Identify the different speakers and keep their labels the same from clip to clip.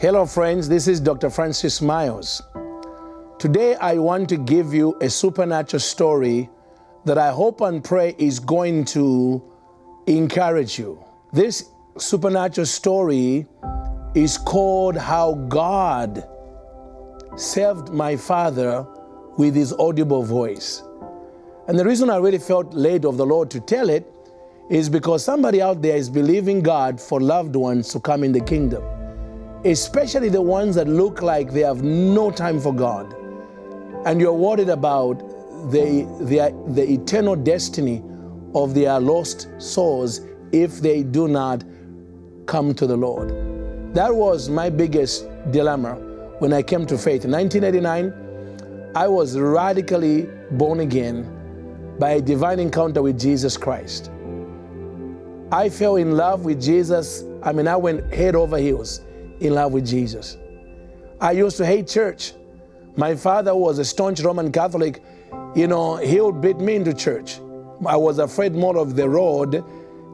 Speaker 1: Hello friends, this is Dr. Francis Myles. Today I want to give you a supernatural story that I hope and pray is going to encourage you. This supernatural story is called How God Saved My Father with His Audible Voice. And the reason I really felt led of the Lord to tell it is because somebody out there is believing God for loved ones to come in the kingdom, especially the ones that look like they have no time for God. And you're worried about the eternal destiny of their lost souls if they do not come to the Lord. That was my biggest dilemma when I came to faith. In 1989, I was radically born again by a divine encounter with Jesus Christ. I fell in love with Jesus. I went head over heels in love with Jesus. I used to hate church. My father was a staunch Roman Catholic. He would beat me into church. I was afraid more of the road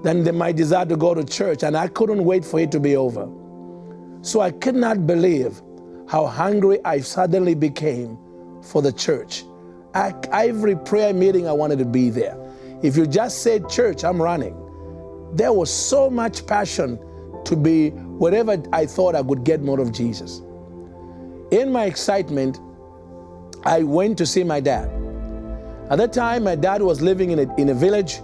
Speaker 1: than my desire to go to church, and I couldn't wait for it to be over. So I could not believe how hungry I suddenly became for the church. At every prayer meeting, I wanted to be there. If you just said church, I'm running. There was so much passion to be wherever I thought I would get more of Jesus. In my excitement, I went to see my dad. At that time, my dad was living in a village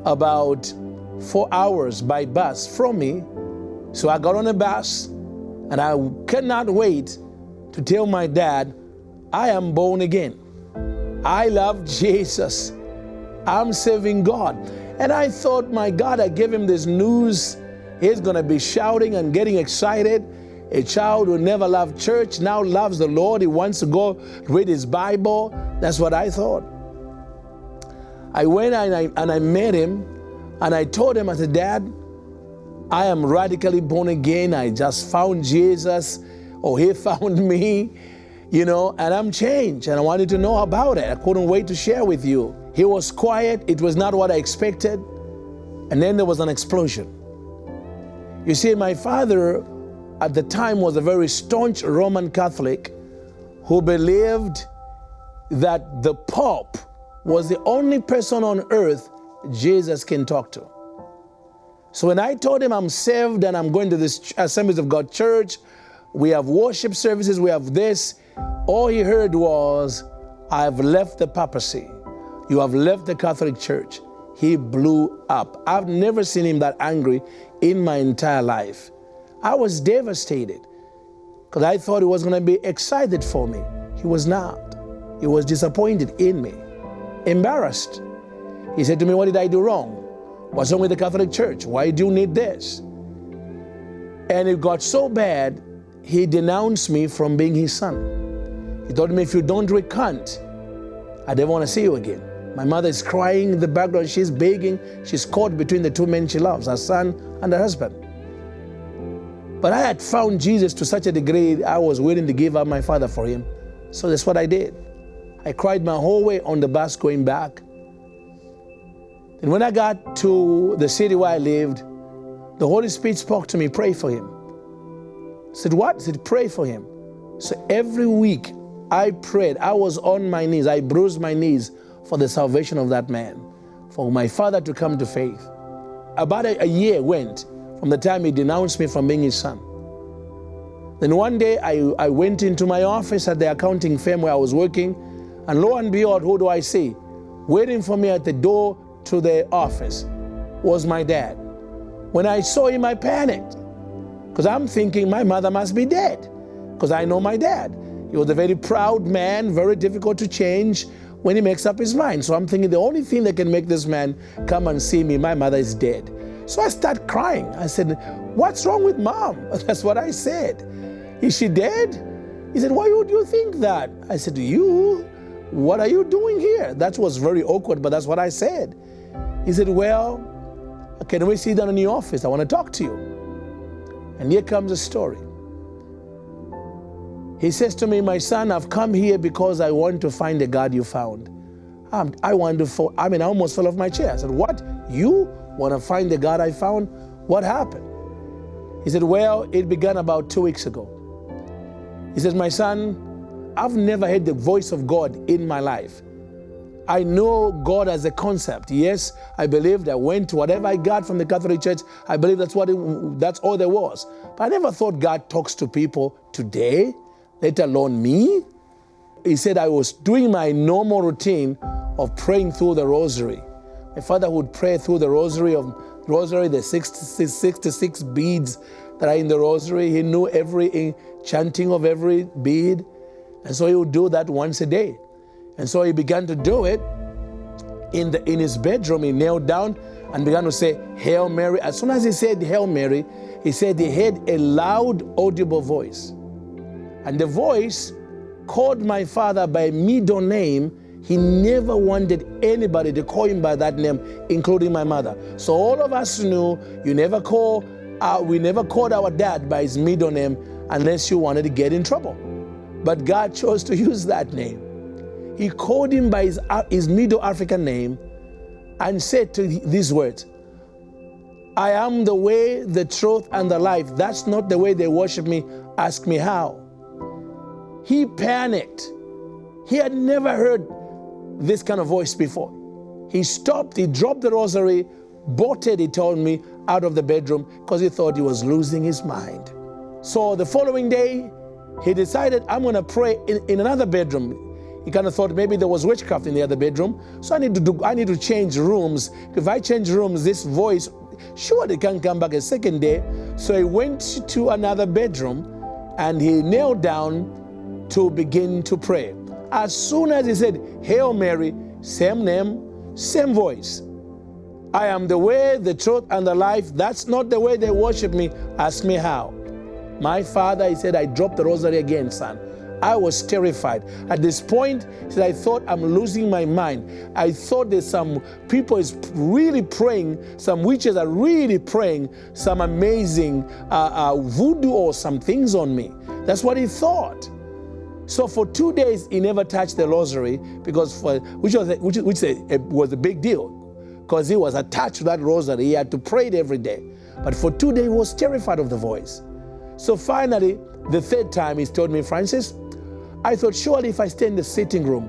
Speaker 1: about 4 hours by bus from me. So I got on a bus, and I could not wait to tell my dad, I am born again. I love Jesus. I'm serving God. And I thought, my God, I gave him this news. He's going to be shouting and getting excited. A child who never loved church now loves the Lord. He wants to go read his Bible. That's what I thought. I went and I met him, and I told him, I said, Dad, I am radically born again. I just found Jesus, or he found me, and I'm changed, and I wanted to know about it. I couldn't wait to share with you. He was quiet. It was not what I expected. And then there was an explosion. You see, my father at the time was a very staunch Roman Catholic who believed that the Pope was the only person on earth Jesus can talk to. So when I told him I'm saved and I'm going to this Assemblies of God church, we have worship services, we have this, all he heard was, I've left the papacy. You have left the Catholic Church. He blew up. I've never seen him that angry in my entire life. I was devastated because I thought he was going to be excited for me. He was not. He was disappointed in me, embarrassed. He said to me, what did I do wrong? What's wrong with the Catholic Church? Why do you need this? And it got so bad, he denounced me from being his son. He told me, if you don't recant, I never want to see you again. My mother is crying in the background. She's begging. She's caught between the two men she loves, her son and her husband. But I had found Jesus to such a degree, I was willing to give up my father for him. So that's what I did. I cried my whole way on the bus going back. And when I got to the city where I lived, the Holy Spirit spoke to me, pray for him. I said, what? I said, pray for him. So every week I prayed. I was on my knees. I bruised my knees for the salvation of that man, for my father to come to faith. About a year went from the time he denounced me from being his son. Then one day I went into my office at the accounting firm where I was working, and lo and behold, who do I see? Waiting for me at the door to the office was my dad. When I saw him, I panicked because I'm thinking my mother must be dead, because I know my dad. He was a very proud man, very difficult to change when he makes up his mind. So I'm thinking the only thing that can make this man come and see me, my mother is dead. So I started crying. I said, what's wrong with mom? That's what I said. Is she dead? He said, why would you think that? I said, what are you doing here? That was very awkward, but that's what I said. He said, well, can we sit down in your office? I want to talk to you. And here comes the story. He says to me, my son, I've come here because I want to find the God you found. I almost fell off my chair. I said, what? You want to find the God I found? What happened? He said, well, it began about 2 weeks ago. He says, my son, I've never heard the voice of God in my life. I know God as a concept. Yes, I believed. I went to whatever I got from the Catholic Church. I believe that's all there was. But I never thought God talks to people today, let alone me. He said I was doing my normal routine of praying through the rosary. My father would pray through the rosary, the 66 beads that are in the rosary. He knew every chanting of every bead. And so he would do that once a day. And so he began to do it in his bedroom. He knelt down and began to say, Hail Mary. As soon as he said Hail Mary, he said he heard a loud, audible voice. And the voice called my father by middle name. He never wanted anybody to call him by that name, including my mother. So all of us knew we never called our dad by his middle name unless you wanted to get in trouble. But God chose to use that name. He called him by his Middle African name and said to these words, I am the way, the truth, and the life. That's not the way they worship me. Ask me how. He panicked. He had never heard this kind of voice before. He stopped, he dropped the rosary, bolted, he told me, out of the bedroom because he thought he was losing his mind. So the following day, he decided, I'm going to pray in another bedroom. He kind of thought maybe there was witchcraft in the other bedroom. So I need to change rooms. If I change rooms, this voice surely can come back a second day. So he went to another bedroom and he knelt down to begin to pray. As soon as he said, Hail Mary, same name, same voice. I am the way, the truth, and the life. That's not the way they worship me. Ask me how. My father, he said, I dropped the rosary again, son. I was terrified. At this point, he said, I thought I'm losing my mind. I thought that some people is really praying, some witches are really praying some amazing voodoo or some things on me. That's what he thought. So for 2 days, he never touched the rosary because which was a big deal because he was attached to that rosary. He had to pray it every day. But for 2 days, he was terrified of the voice. So finally, the third time, he told me, Francis, I thought surely if I stay in the sitting room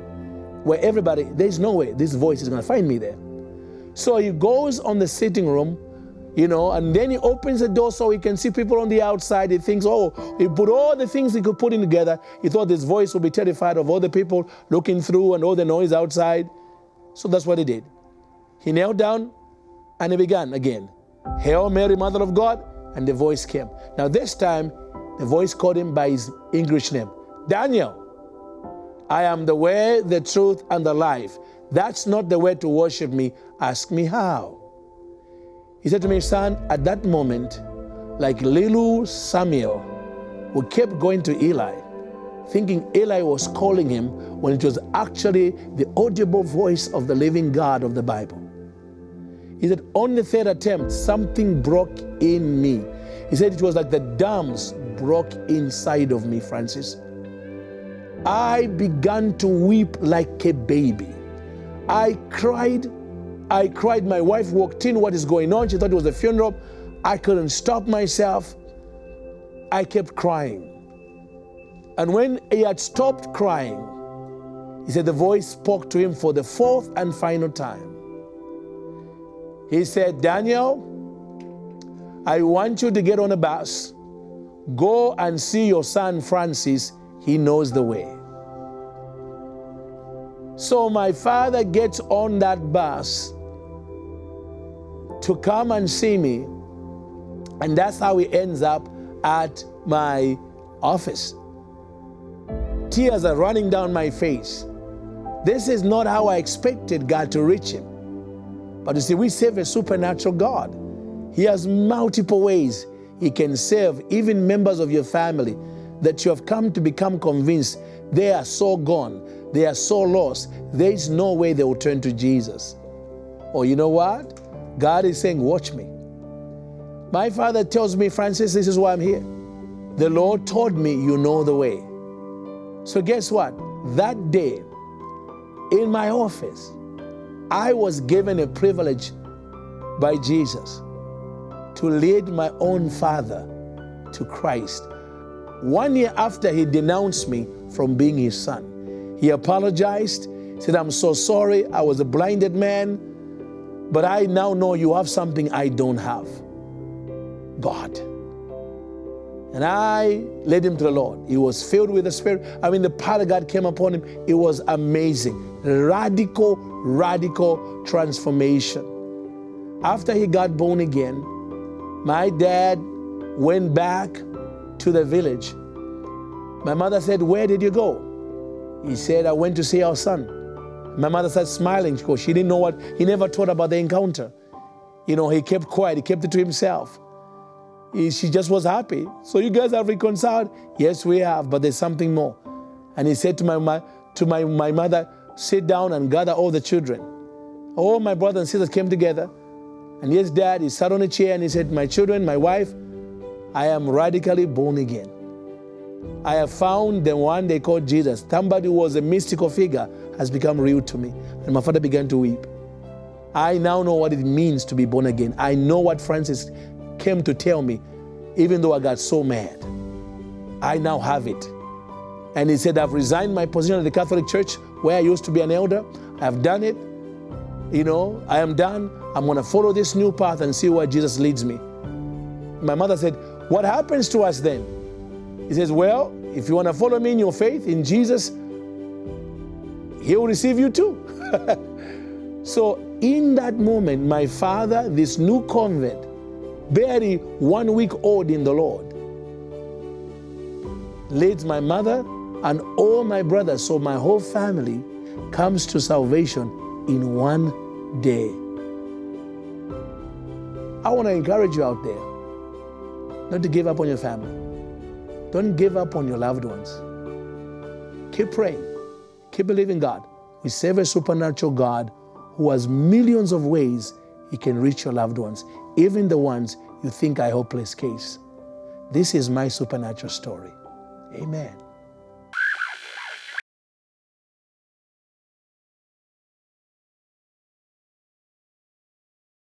Speaker 1: where there's no way this voice is going to find me there. So he goes on the sitting room, and then he opens the door so he can see people on the outside. He thinks, he put all the things he could put in together. He thought this voice would be terrified of all the people looking through and all the noise outside. So that's what he did. He knelt down and he began again. Hail Mary, Mother of God, and the voice came. Now this time, the voice called him by his English name. Daniel, I am the way, the truth, and the life. That's not the way to worship me. Ask me how. He said to me, son, at that moment, like little Samuel, who kept going to Eli, thinking Eli was calling him when it was actually the audible voice of the living God of the Bible. He said, on the third attempt, something broke in me. He said it was like the dams broke inside of me, Francis. I began to weep like a baby. I cried. My wife walked in. What is going on? She thought it was a funeral. I couldn't stop myself. I kept crying. And when he had stopped crying, he said the voice spoke to him for the fourth and final time. He said, Daniel, I want you to get on a bus. Go and see your son Francis. He knows the way. So my father gets on that bus to come and see me. And that's how he ends up at my office. Tears are running down my face. This is not how I expected God to reach him. But you see, we serve a supernatural God. He has multiple ways he can save even members of your family that you have come to become convinced they are so gone, they are so lost, there is no way they will turn to Jesus. Or you know what? God is saying, watch me. My father tells me, Francis, this is why I'm here. The Lord told me you know the way. So guess what? That day, in my office, I was given a privilege by Jesus to lead my own father to Christ. 1 year after he denounced me from being his son. He apologized, said, I'm so sorry, I was a blinded man, but I now know you have something I don't have. God. And I led him to the Lord. He was filled with the Spirit. The power of God came upon him. It was amazing. Radical transformation. After he got born again, my dad went back to the village. My mother said, where did you go? He said, I went to see our son. My mother started smiling because she didn't know he never thought about the encounter. He kept quiet, he kept it to himself. She just was happy. So you guys have reconciled? Yes, we have, but there's something more. And he said to my mother, sit down and gather all the children. All my brothers and sisters came together. And yes, Dad, he sat on a chair and he said, my children, my wife, I am radically born again. I have found the one they call Jesus. Somebody who was a mystical figure has become real to me. And my father began to weep. I now know what it means to be born again. I know what Francis came to tell me, even though I got so mad. I now have it. And he said, I've resigned my position at the Catholic Church where I used to be an elder. I've done it. I am done. I'm going to follow this new path and see where Jesus leads me. My mother said, what happens to us then? He says, well, if you want to follow me in your faith in Jesus, he will receive you too. So in that moment, my father, this new convert, barely 1 week old in the Lord, leads my mother and all my brothers, so my whole family comes to salvation in 1 day. I want to encourage you out there not to give up on your family. Don't give up on your loved ones. Keep praying. Keep believing God. We serve a supernatural God who has millions of ways he can reach your loved ones, even the ones you think are a hopeless case. This is my supernatural story. Amen.